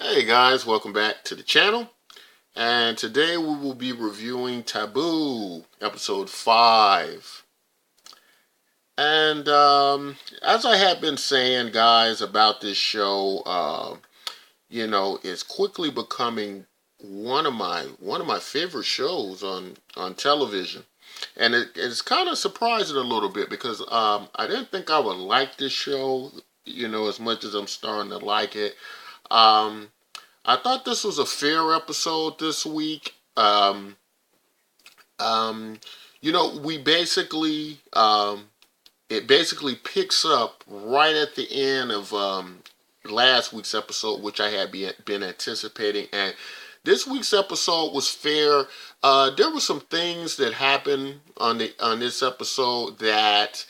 Hey guys, welcome back to the channel. And today we will be reviewing Taboo, episode 5. And as I have been saying, guys, about this show, it's quickly becoming one of my favorite shows on television. And it's kind of surprising a little bit because I didn't think I would like this show, as much as I'm starting to like it. Um, I thought this was a fair episode this week. Um, we basically it basically picks up right at the end of last week's episode, which I had been anticipating, and this week's episode was fair. There were some things that happened on this episode that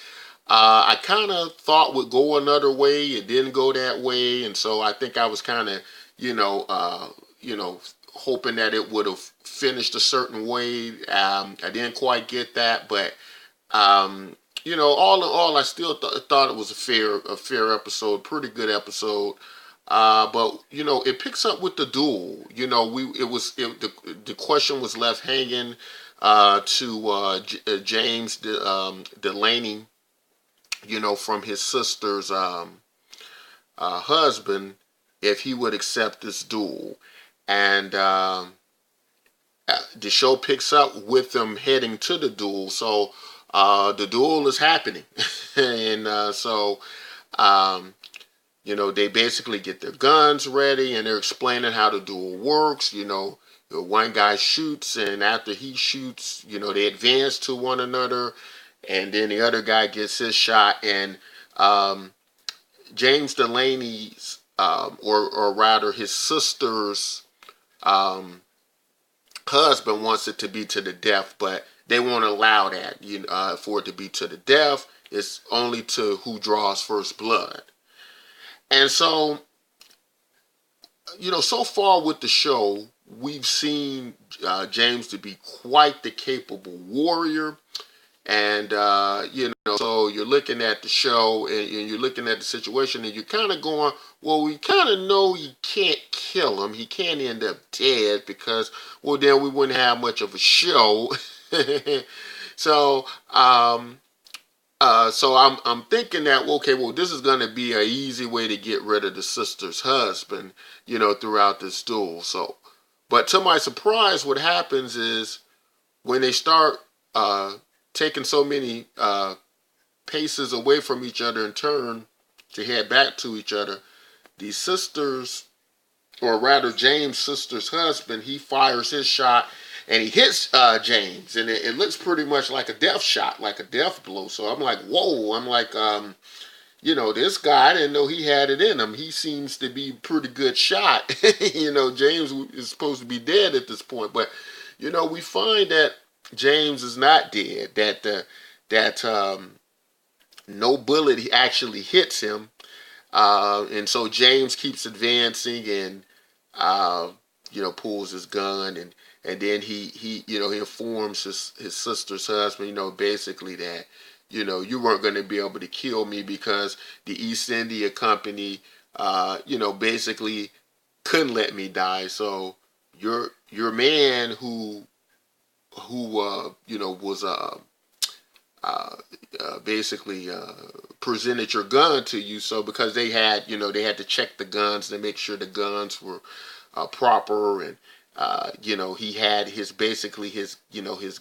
I kind of thought would go another way. It didn't go that way, and so I think I was kind of, hoping that it would have finished a certain way. I didn't quite get that, but all in all, I still thought it was a fair episode, pretty good episode. But it picks up with the duel. The question was left hanging to James Delaney, from his sister's husband, if he would accept this duel. And the show picks up with them heading to the duel. So the duel is happening. And um, they basically get their guns ready and they're explaining how the duel works. The one guy shoots, and after he shoots, they advance to one another, and then the other guy gets his shot. And James Delaney's, or rather his sister's um, husband wants it to be to the death, but they won't allow that. For it to be to the death, it's only to who draws first blood. And so, so far with the show, we've seen James to be quite the capable warrior. And, so you're looking at the show and you're looking at the situation and you're kind of going, well, we kind of know you can't kill him. He can't end up dead because, well, then we wouldn't have much of a show. so, I'm thinking that, okay, well, this is going to be an easy way to get rid of the sister's husband, throughout this duel. So, but to my surprise, what happens is when they start taking so many paces away from each other in turn to head back to each other, the sisters, or rather James' sister's husband, he fires his shot and he hits James, and it looks pretty much like a death shot, like a death blow. So I'm like, whoa! I'm like, this guy, I didn't know he had it in him. He seems to be a pretty good shot. James is supposed to be dead at this point, but we find that James is not dead. That no bullet actually hits him, and so James keeps advancing and pulls his gun, and then he informs his sister's husband, basically that you weren't going to be able to kill me because the East India Company basically couldn't let me die. So your man who was basically presented your gun to you. So because they had to check the guns to make sure the guns were proper, and he had his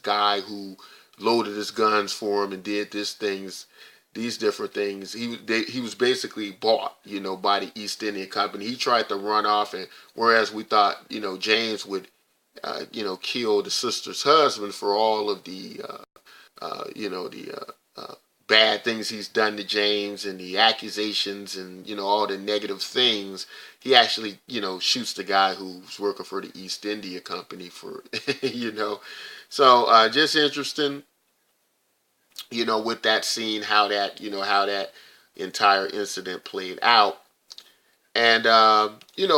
guy who loaded his guns for him and did these different things. He was basically bought, by the East India Company. He tried to run off, and whereas we thought, James would, kill the sister's husband for all of the, bad things he's done to James and the accusations and all the negative things. He actually shoots the guy who's working for the East India Company for So just interesting, with that scene, how that entire incident played out. And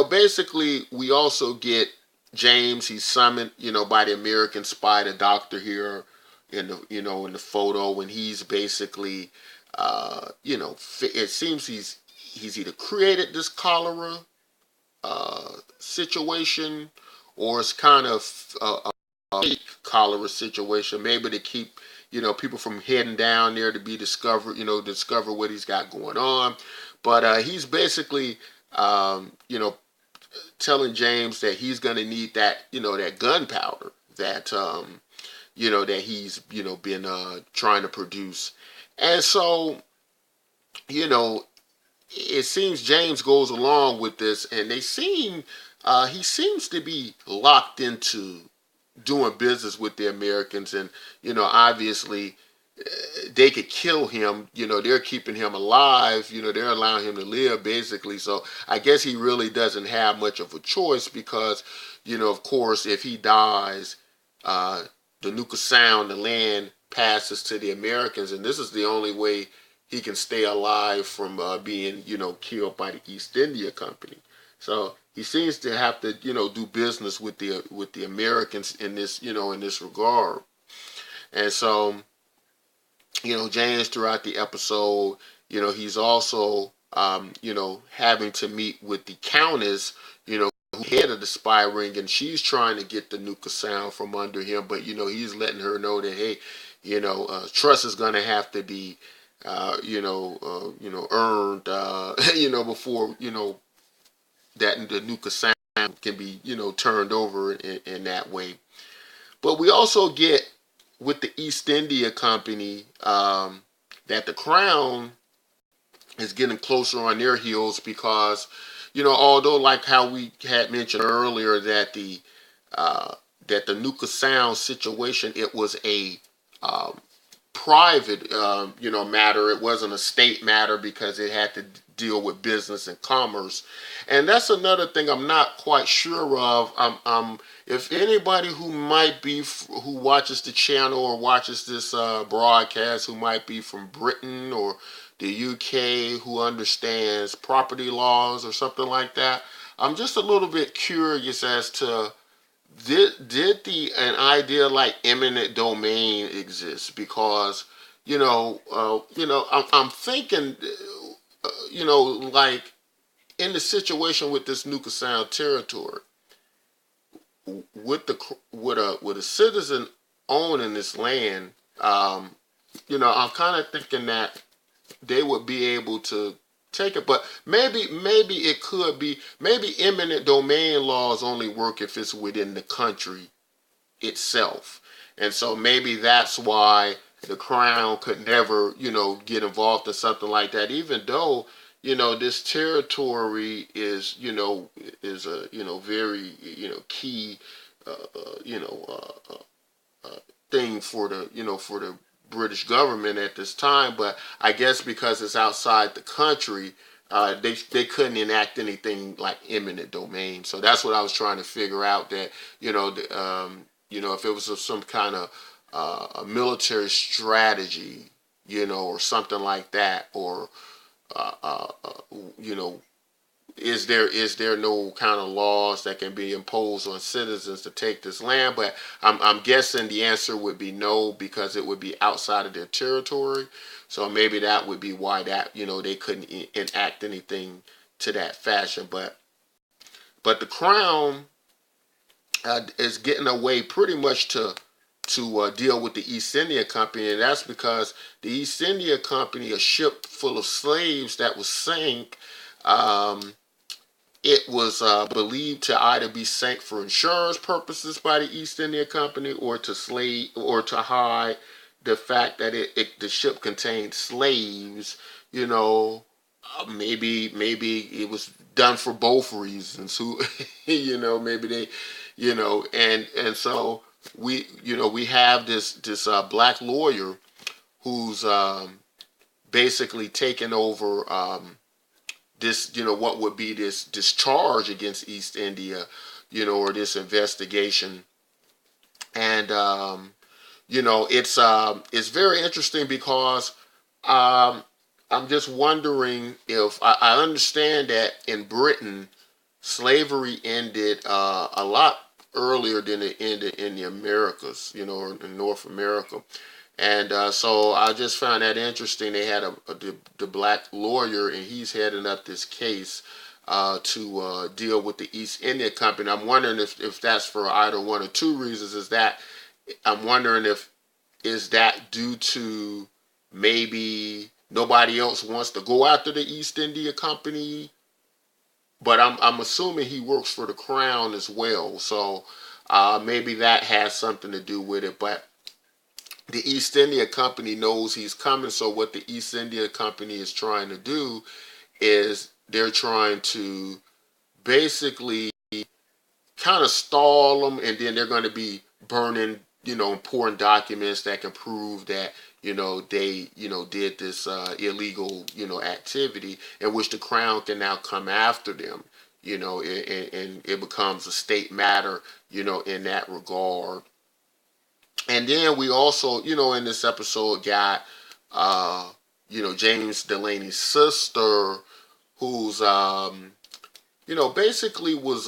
basically we also get James. He's summoned, by the American spy, the doctor here in the photo, when he's basically, it seems he's either created this cholera situation, or it's kind of a cholera situation, maybe to keep people from heading down there to be discovered, discover what he's got going on. But he's basically telling James that he's going to need that that gunpowder that that he's been trying to produce. And so you know it seems James goes along with this, and he seems to be locked into doing business with the Americans. And obviously they could kill him. They're keeping him alive. They're allowing him to live, basically. So I guess he really doesn't have much of a choice, because of course, if he dies, the Nuka Sound, the land, passes to the Americans, and this is the only way he can stay alive from being killed by the East India Company. So he seems to have to do business with the Americans in this in this regard. And so James, throughout the episode, he's also having to meet with the Countess, who head of the spy ring, and she's trying to get the Nuka Sound from under him. But he's letting her know that, hey, trust is going to have to be earned before that the Nuka Sound can be turned over in that way. But we also get with the East India Company that the Crown is getting closer on their heels, because although, like how we had mentioned earlier, that the Nuka Sound situation, it was a private matter. It wasn't a state matter, because it had to deal with business and commerce. And that's another thing I'm not quite sure of. If anybody who watches the channel or watches this broadcast, who might be from Britain or the UK, who understands property laws or something like that, I'm just a little bit curious as to, did an idea like eminent domain exist? Because I'm thinking, like in the situation with this Nuka Sound territory, with a citizen owning this land, I'm kind of thinking that they would be able to take it. But maybe it could be, maybe eminent domain laws only work if it's within the country itself. And so maybe that's why the Crown could never get involved in something like that, even though this territory is is a very key uh, uh, you know uh, thing for the British government at this time. But I guess because it's outside the country, they couldn't enact anything like eminent domain. So that's what I was trying to figure out, that if it was some kind of a military strategy, or something like that, or uh, uh, uh, you know is there no kind of laws that can be imposed on citizens to take this land? But I'm guessing the answer would be no, because it would be outside of their territory. So maybe that would be why that they couldn't enact anything to that fashion. But the Crown is getting away pretty much to deal with the East India Company, and that's because the East India Company, a ship full of slaves that was sank, um, it was believed to either be sank for insurance purposes by the East India Company, or to hide the fact that the ship contained slaves. Maybe it was done for both reasons. Who, maybe they, and so we have this black lawyer who's basically taken over. This what would be this charge against East India, or this investigation. And it's very interesting, because um, I'm just wondering, if I understand that in Britain slavery ended a lot earlier than it ended in the Americas, or in North America. And so I just found that interesting. They had the black lawyer, and he's heading up this case to deal with the East India Company. I'm wondering if that's for either one or two reasons. I'm wondering if is that due to maybe nobody else wants to go after the East India Company, but I'm assuming he works for the Crown as well. So maybe that has something to do with it. But the East India Company knows he's coming. So what the East India Company is trying to do is they're trying to basically kind of stall them, and then they're going to be burning, important documents that can prove that, they, did this illegal, activity, in which the Crown can now come after them, and it becomes a state matter, in that regard. And then we also, in this episode got, James Delaney's sister, who's, basically was,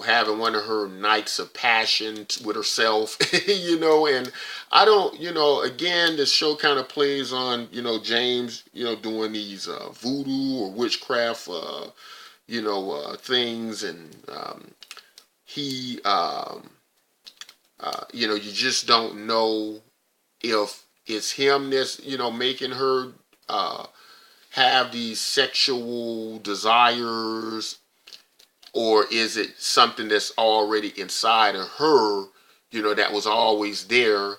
having one of her nights of passion with herself, and I don't, again, this show kind of plays on, James, doing these voodoo or witchcraft, things, and he, you just don't know if it's him that's, making her have these sexual desires, or is it something that's already inside of her, that was always there.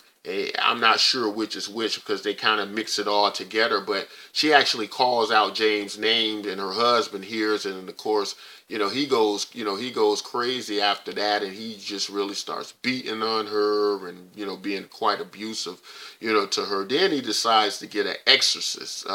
I'm not sure which is which because they kind of mix it all together, but she actually calls out James' name and her husband hears it, and of course, he goes crazy after that, and he just really starts beating on her and, being quite abusive, to her. Then he decides to get an exorcist,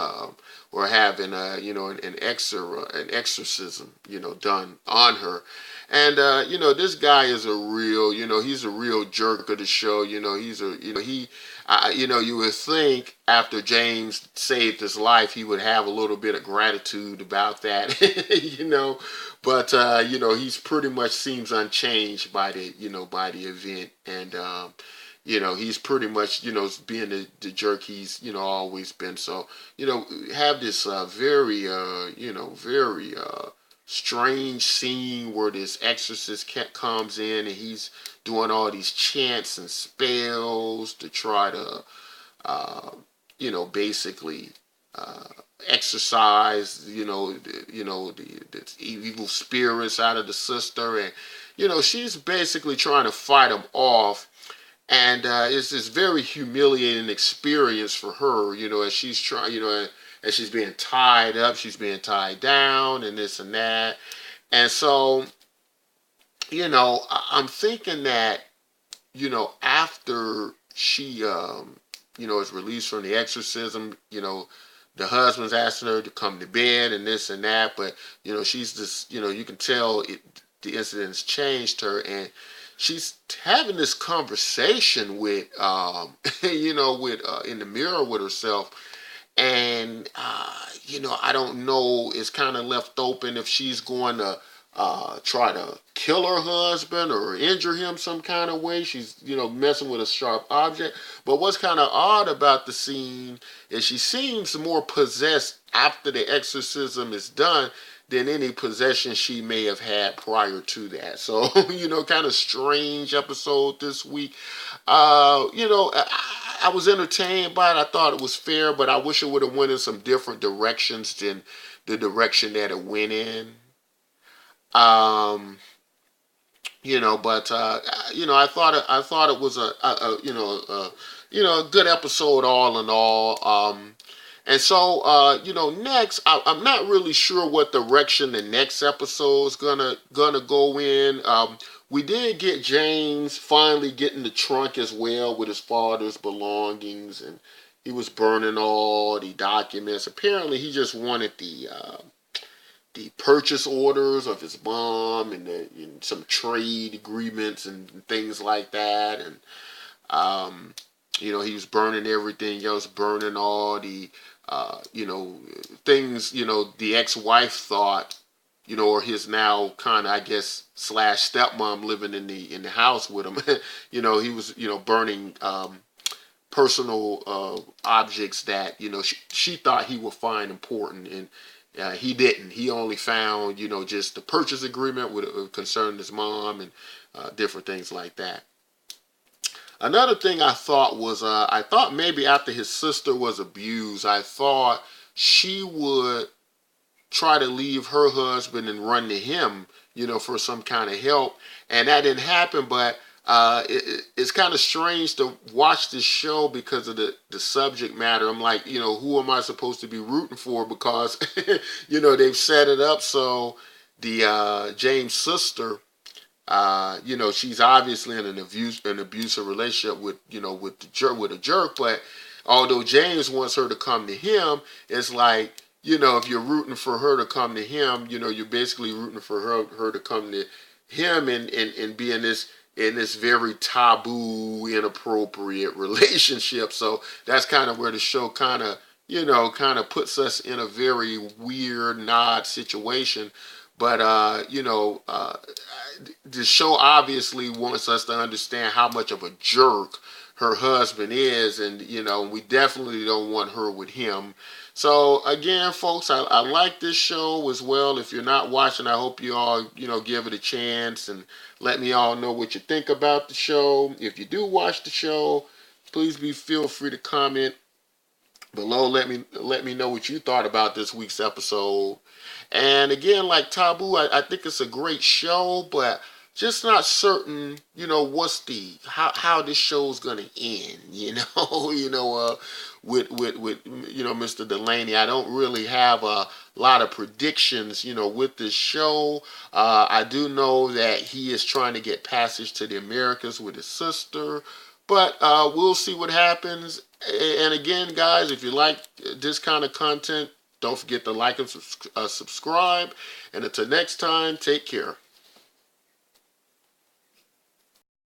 or having an exorcism, done on her. And this guy is a real, he's a real jerk of the show. He's a, you would think after James saved his life, he would have a little bit of gratitude about that, But he's pretty much seems unchanged by the event, and he's pretty much being the jerk he's always been. So have this very very strange scene where this exorcist comes in, and he's doing all these chants and spells to try to basically exorcise the evil spirits out of the sister, and she's basically trying to fight them off. And it's this very humiliating experience for her, as she's trying, as she's being tied up, she's being tied down, and this and that. And so, I'm thinking that, after she, is released from the exorcism, the husband's asking her to come to bed and this and that, but, she's just, you can tell the incident's changed her, and she's having this conversation with, with in the mirror with herself, and I don't know. It's kind of left open if she's going to try to kill her husband or injure him some kind of way. She's messing with a sharp object. But what's kind of odd about the scene is she seems more possessed after the exorcism is done than any possession she may have had prior to that. So, kind of strange episode this week. I was entertained by it. I thought it was fair, but I wish it would have went in some different directions than the direction that it went in. But I thought it was a good episode all in all. And so, next, I'm not really sure what direction the next episode is gonna go in. We did get James finally getting the trunk as well with his father's belongings, and he was burning all the documents. Apparently, he just wanted the purchase orders of his mom and some trade agreements and things like that, and he was burning everything else, burning all the things, the ex-wife thought, or his now kind of, I guess, / stepmom living in the house with him. He was, burning personal objects that, she thought he would find important He didn't. He only found, just the purchase agreement with concerning his mom and different things like that. Another thing I thought was, I thought maybe after his sister was abused, I thought she would try to leave her husband and run to him, for some kind of help. And that didn't happen, but it's kind of strange to watch this show because of the subject matter. I'm like, who am I supposed to be rooting for? Because, they've set it up so the James sister, she's obviously in an abusive relationship with, with a jerk. But although James wants her to come to him, it's like, if you're rooting for her to come to him, you're basically rooting for her to come to him and be in this very taboo, inappropriate relationship. So that's kind of where the show kind of puts us in a very weird, odd situation. But the show obviously wants us to understand how much of a jerk her husband is, and we definitely don't want her with him. So again, folks, I like this show as well. If you're not watching, I hope you all give it a chance and let me all know what you think about the show. If you do watch the show, please feel free to comment below. Let me know what you thought about this week's episode. And again, like Taboo, I think it's a great show, but just not certain, what's how this show's gonna end, with Mr. Delaney. I don't really have a lot of predictions, with this show. I do know that he is trying to get passage to the Americas with his sister, but we'll see what happens. And again, guys, if you like this kind of content, don't forget to like and subscribe. And until next time, take care.